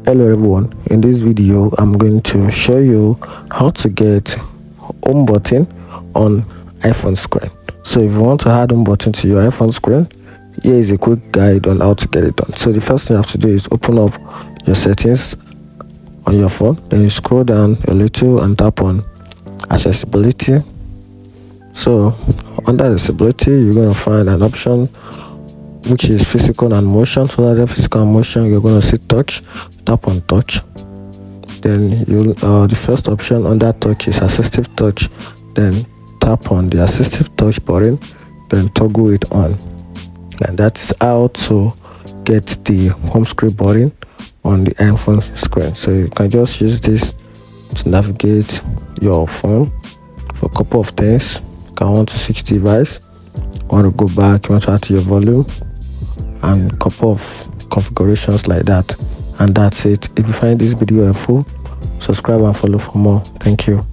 Hello everyone, in this video I'm going to show you how to get home button on iPhone screen. So if you want to add home button to your iPhone screen, here is a quick guide on how to get it done. So the first thing you have to do is open up your settings on your phone, then you scroll down a little and tap on accessibility. So under accessibility, you're going to find an option which is physical and motion. So under physical and motion, you're going to see touch. Tap on touch. Then you the first option under touch is assistive touch. Then tap on the assistive touch button, then toggle it on. And that is how to get the home screen button on the iPhone screen. So you can just use this to navigate your phone for a couple of things. You can want to switch device, want to go back, you want to add to your volume, and a couple of configurations like that. And that's it. If you find this video helpful, subscribe and follow for more. Thank you.